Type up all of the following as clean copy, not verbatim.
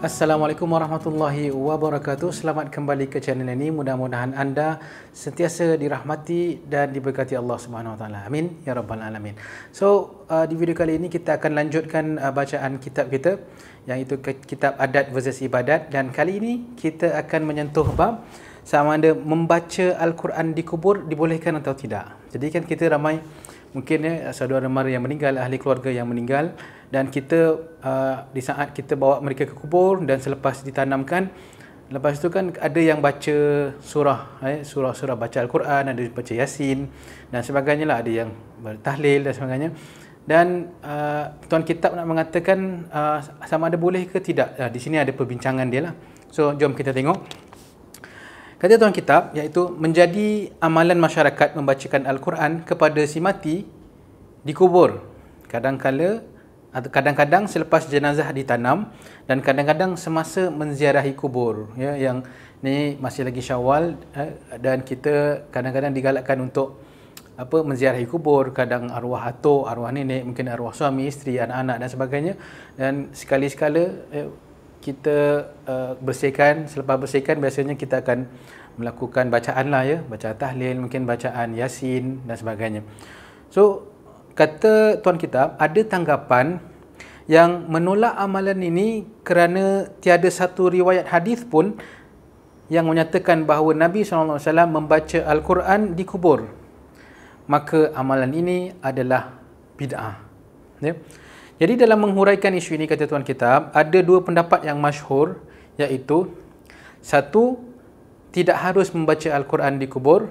Assalamualaikum warahmatullahi wabarakatuh. Selamat kembali ke channel ini. Mudah-mudahan anda sentiasa dirahmati dan diberkati Allah Subhanahu Wa Taala. Amin ya rabbal alamin. So, di video kali ini kita akan lanjutkan bacaan kitab kita, yang itu kitab Adat versus Ibadat, dan kali ini kita akan menyentuh bab sama ada membaca Al-Quran di kubur dibolehkan atau tidak. Jadi kan kita ramai mungkin saudara mara yang meninggal, ahli keluarga yang meninggal, dan kita di saat kita bawa mereka ke kubur dan selepas ditanamkan, lepas itu kan ada yang baca surah baca Al-Quran, ada baca Yasin dan sebagainya lah, ada yang bertahlil dan sebagainya. Dan tuan kitab nak mengatakan sama ada boleh ke tidak. Di sini ada perbincangan dia lah. So jom kita tengok. Kata tuan kitab, iaitu menjadi amalan masyarakat membacakan Al-Quran kepada si mati di kubur. Kadang-kadang selepas jenazah ditanam, dan kadang-kadang semasa menziarahi kubur. Ya, yang ni masih lagi Syawal, dan kita kadang-kadang digalakkan untuk menziarahi kubur, kadang arwah atuk, arwah nenek, mungkin arwah suami, isteri, anak-anak dan sebagainya. Dan sekali-sekala kita bersihkan. Selepas bersihkan biasanya kita akan melakukan bacaan lah, ya, bacaan tahlil, mungkin bacaan Yasin dan sebagainya. So kata tuan kitab, ada tanggapan yang menolak amalan ini kerana tiada satu riwayat hadis pun yang menyatakan bahawa Nabi SAW membaca Al-Quran di kubur. Maka amalan ini adalah bid'ah. Ya. Jadi dalam menghuraikan isu ini, kata tuan kitab, ada dua pendapat yang masyhur, iaitu satu, tidak harus membaca Al-Quran di kubur.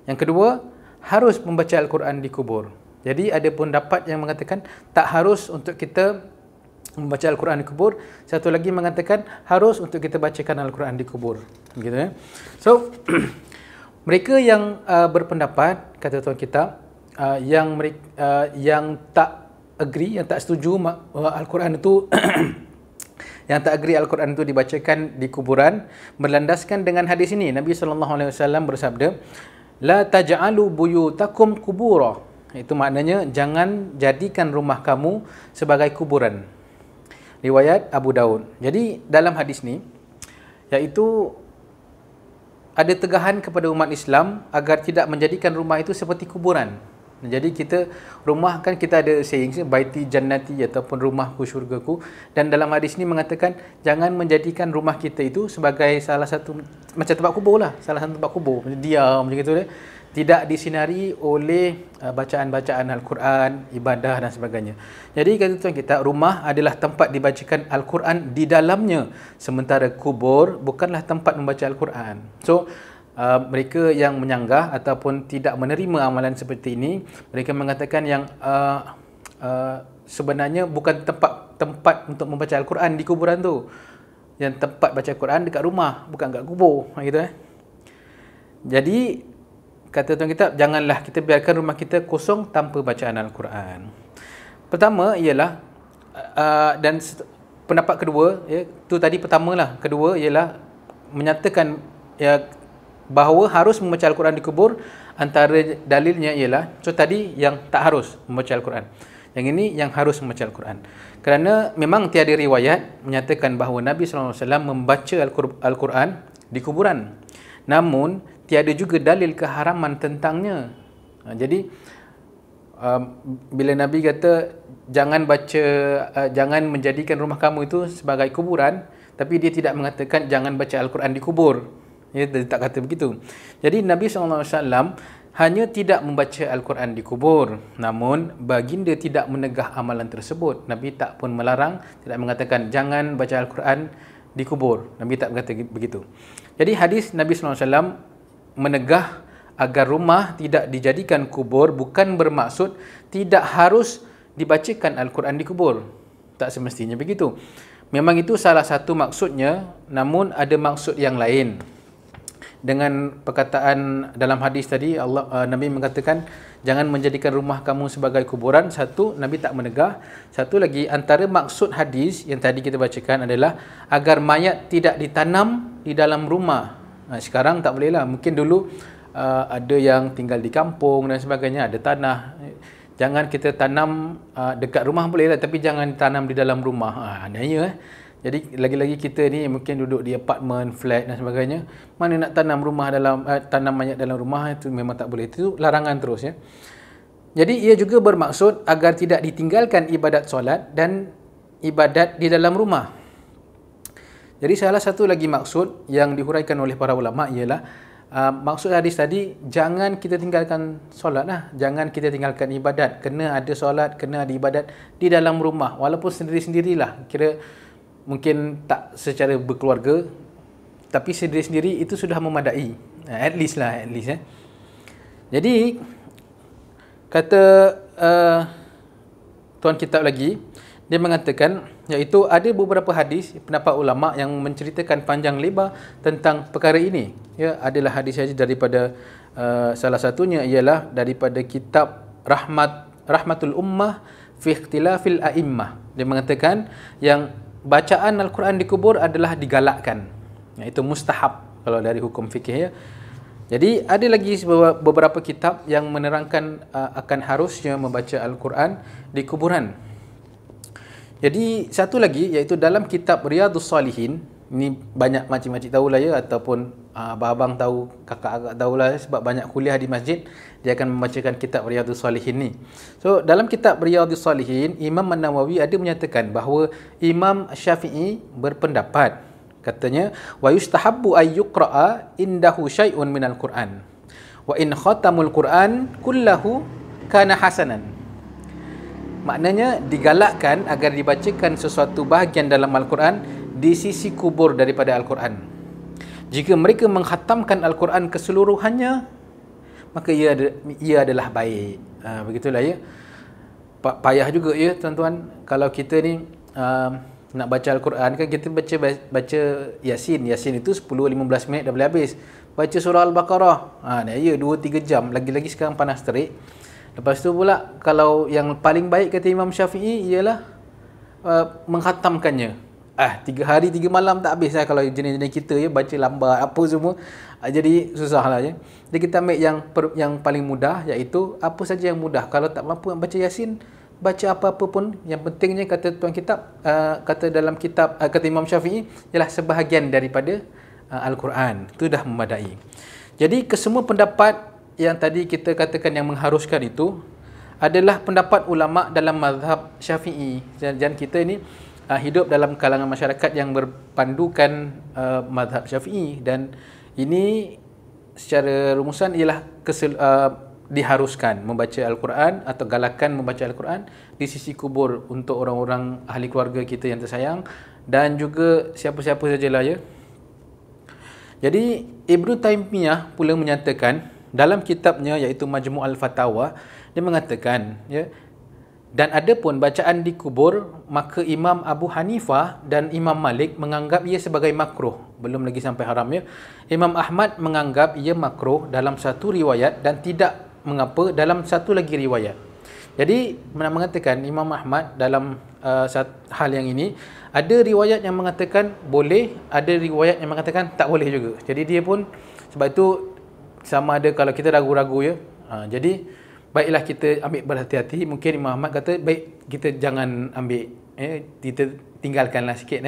Yang kedua, harus membaca Al-Quran di kubur. Jadi ada pendapat yang mengatakan tak harus untuk kita membaca Al-Quran di kubur. Satu lagi mengatakan harus untuk kita bacakan Al-Quran di kubur. Begitu, ya. So mereka yang berpendapat, kata tuan kitab, yang tak agree, yang tak setuju Al-Quran itu yang tak agree Al-Quran itu dibacakan di kuburan, berlandaskan dengan hadis ini. Nabi SAW bersabda, la taj'alu buyutakum kubura. Itu maknanya jangan jadikan rumah kamu sebagai kuburan. Riwayat Abu Daud. Jadi dalam hadis ni, iaitu ada tegahan kepada umat Islam agar tidak menjadikan rumah itu seperti kuburan. Jadi rumah kan kita ada saying, baiti jannati, ataupun rumahku syurgaku, dan dalam hadis ni mengatakan jangan menjadikan rumah kita itu sebagai salah satu macam tempat kubur lah, salah satu tempat kubur, macam diam macam itu, tidak disinari oleh bacaan-bacaan Al-Quran, ibadah dan sebagainya. Jadi kata tuan kita, rumah adalah tempat dibacakan Al-Quran di dalamnya, sementara kubur bukanlah tempat membaca Al-Quran. So mereka yang menyanggah ataupun tidak menerima amalan seperti ini, mereka mengatakan yang sebenarnya bukan tempat untuk membaca Al-Quran di kuburan tu. Yang tempat baca Al-Quran dekat rumah, bukan kat kubur, gitu. Jadi kata tuan kitab, janganlah kita biarkan rumah kita kosong tanpa bacaan Al-Quran. Pertama ialah dan pendapat kedua, tu tadi pertamalah, kedua ialah menyatakan bahawa harus membaca Al-Quran di kubur. Antara dalilnya ialah, so tadi yang tak harus membaca Al-Quran, yang ini yang harus membaca Al-Quran. Kerana memang tiada riwayat menyatakan bahawa Nabi SAW membaca Al-Quran di kuburan. Namun tiada juga dalil keharaman tentangnya. Jadi bila Nabi kata jangan menjadikan rumah kamu itu sebagai kuburan, tapi dia tidak mengatakan jangan baca Al-Quran di kubur. Dia tak kata begitu. Jadi Nabi SAW hanya tidak membaca Al-Quran di kubur. Namun baginda tidak menegah amalan tersebut. Nabi tak pun melarang, tidak mengatakan jangan baca Al-Quran di kubur. Nabi tak berkata begitu. Jadi hadis Nabi SAW menegah agar rumah tidak dijadikan kubur bukan bermaksud tidak harus dibacakan Al-Quran di kubur. Tak semestinya begitu. Memang itu salah satu maksudnya, namun ada maksud yang lain. Dengan perkataan dalam hadis tadi, Nabi mengatakan jangan menjadikan rumah kamu sebagai kuburan. Satu, Nabi tak menegah. Satu lagi, antara maksud hadis yang tadi kita bacakan adalah agar mayat tidak ditanam di dalam rumah. Sekarang tak boleh lah. Mungkin dulu ada yang tinggal di kampung dan sebagainya, ada tanah. Jangan kita tanam dekat rumah boleh lah, tapi jangan tanam di dalam rumah. Jadi lagi-lagi kita ni mungkin duduk di apartmen, flat dan sebagainya, mana nak tanam rumah dalam tanam mayat dalam rumah, itu memang tak boleh. Itu larangan terus ya. Jadi ia juga bermaksud agar tidak ditinggalkan ibadat solat dan ibadat di dalam rumah. Jadi salah satu lagi maksud yang dihuraikan oleh para ulama ialah maksud hadis tadi, jangan kita tinggalkan solat lah, jangan kita tinggalkan ibadat, kena ada solat, kena ada ibadat di dalam rumah, walaupun sendiri-sendirilah, kira mungkin tak secara berkeluarga, tapi sendiri-sendiri itu sudah memadai, at least ya. Jadi kata tuan kitab lagi, dia mengatakan, iaitu ada beberapa hadis pendapat ulama yang menceritakan panjang lebar tentang perkara ini. Ya, adalah hadis-hadis daripada salah satunya ialah daripada kitab Rahmatul Ummah fi Ikhtilafil A'immah. Dia mengatakan yang bacaan Al-Quran di kubur adalah digalakkan, iaitu mustahab kalau dari hukum fikih ya. Jadi ada lagi beberapa kitab yang menerangkan akan harusnya membaca Al-Quran di kuburan. Jadi satu lagi iaitu dalam kitab Riyadhus Salihin, ini banyak makcik-makcik tahulah ya, ataupun abang-abang tahu, kakak-kakak tahulah ya, sebab banyak kuliah di masjid, dia akan membacakan kitab Riyadhus Salihin ni. So dalam kitab Riyadhus Salihin, Imam An-Nawawi ada menyatakan bahawa Imam Syafi'i berpendapat, katanya, wa yustahabbu ay yuqra'a indahu syai'un minal Qur'an wa in khatamul Qur'an kullahu kana hasanan. Maknanya digalakkan agar dibacakan sesuatu bahagian dalam Al-Quran di sisi kubur daripada Al-Quran. Jika mereka mengkhatamkan Al-Quran keseluruhannya, maka ia adalah baik. Begitulah ya. Payah juga ya tuan-tuan, kalau kita ni nak baca Al-Quran kan, kita baca Yasin. Yasin itu 10-15 minit dah boleh habis. Baca surah Al-Baqarah, ya 2-3 jam. Lagi-lagi sekarang panas terik. Lepas tu pula, kalau yang paling baik kata Imam Syafi'i ialah mengkhatamkannya. 3 hari 3 malam tak habis lah kalau jenis-jenis kita ya, baca lambat apa semua. Jadi susah lah ya. Jadi kita ambil yang paling mudah, iaitu apa saja yang mudah. Kalau tak mampu baca Yasin, baca apa-apa pun. Yang pentingnya kata tuan kitab, kata dalam kitab, kata Imam Syafi'i, ialah sebahagian daripada Al-Quran. Itu dah memadai. Jadi kesemua pendapat yang tadi kita katakan yang mengharuskan itu adalah pendapat ulama dalam mazhab Syafi'i. Dan kita ini hidup dalam kalangan masyarakat yang berpandukan mazhab Syafi'i, dan ini secara rumusan ialah diharuskan membaca Al-Quran atau galakan membaca Al-Quran di sisi kubur untuk orang-orang ahli keluarga kita yang tersayang dan juga siapa-siapa sajalah ya. Jadi Ibnu Taimiyah pula menyatakan dalam kitabnya iaitu Majmu' al-Fatawa, dia mengatakan ya, dan ada pun bacaan di kubur, maka Imam Abu Hanifah dan Imam Malik menganggap ia sebagai makruh, belum lagi sampai haram ya. Imam Ahmad menganggap ia makruh dalam satu riwayat dan tidak mengapa dalam satu lagi riwayat. Jadi mengatakan Imam Ahmad dalam hal yang ini, ada riwayat yang mengatakan boleh, ada riwayat yang mengatakan tak boleh juga. Jadi dia pun, sebab itu sama ada kalau kita ragu-ragu ya. Jadi baiklah kita ambil berhati-hati. Mungkin Imam Ahmad kata baik kita jangan ambil, kita tinggalkanlah sikit.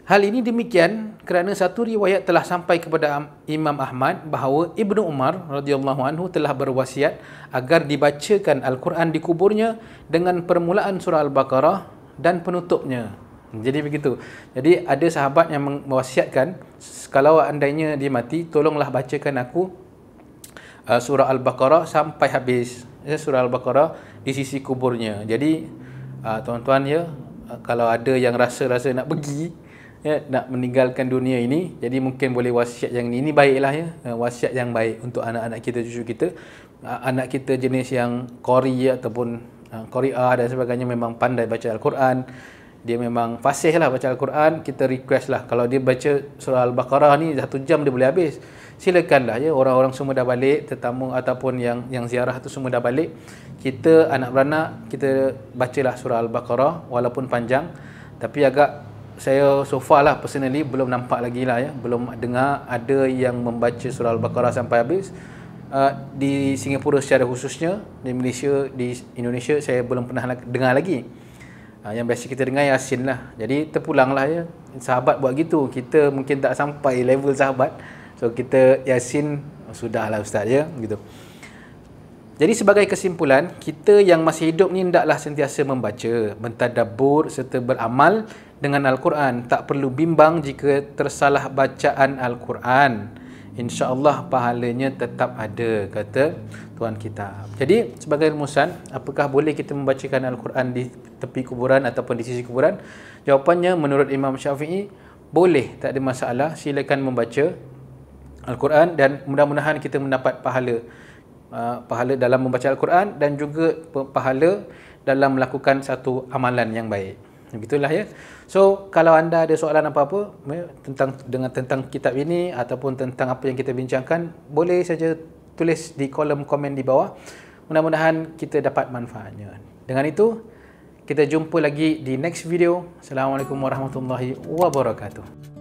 Hal ini demikian kerana satu riwayat telah sampai kepada Imam Ahmad bahawa Ibnu Umar radhiyallahu anhu telah berwasiat agar dibacakan Al-Quran di kuburnya dengan permulaan surah Al-Baqarah dan penutupnya. Jadi begitu. Jadi ada sahabat yang mewasiatkan, kalau andainya dia mati, tolonglah bacakan aku surah Al-Baqarah sampai habis ya, surah Al-Baqarah di sisi kuburnya. Jadi tuan-tuan ya, kalau ada yang rasa-rasa nak pergi ya, nak meninggalkan dunia ini, jadi mungkin boleh wasiat yang ini baiklah ya, wasiat yang baik untuk anak-anak kita, cucu kita. Anak kita jenis yang qari ataupun qari'ah dan sebagainya, memang pandai baca Al-Quran, dia memang fasih lah baca Al-Quran, kita request lah kalau dia baca surah Al-Baqarah ni 1 jam dia boleh habis, silakanlah ya. Orang-orang semua dah balik, tetamu ataupun yang ziarah tu semua dah balik, kita anak beranak kita bacalah surah Al-Baqarah walaupun panjang. Tapi agak, saya so far lah personally belum nampak lagi lah ya, belum dengar ada yang membaca surah Al-Baqarah sampai habis. Di Singapura secara khususnya, di Malaysia, di Indonesia saya belum pernah dengar lagi. Yang biasa kita dengar Yasin lah. Jadi terpulanglah ya. Sahabat buat gitu. Kita mungkin tak sampai level sahabat. So kita Yasin, sudahlah ustaz ya, gitu. Jadi sebagai kesimpulan, kita yang masih hidup ni hendaklah sentiasa membaca, mentadabbur serta beramal dengan Al-Quran. Tak perlu bimbang jika tersalah bacaan Al-Quran. InsyaAllah pahalanya tetap ada, kata Tuan kita. Jadi sebagai rumusan, apakah boleh kita membacakan Al-Quran di tepi kuburan ataupun di sisi kuburan? Jawapannya menurut Imam Syafi'i, boleh, tak ada masalah. Silakan membaca Al-Quran dan mudah-mudahan kita mendapat pahala dalam membaca Al-Quran dan juga pahala dalam melakukan satu amalan yang baik. Begitulah ya. So, kalau anda ada soalan apa-apa tentang kitab ini ataupun tentang apa yang kita bincangkan, boleh saja tulis di kolom komen di bawah. Mudah-mudahan kita dapat manfaatnya. Dengan itu, kita jumpa lagi di next video. Assalamualaikum warahmatullahi wabarakatuh.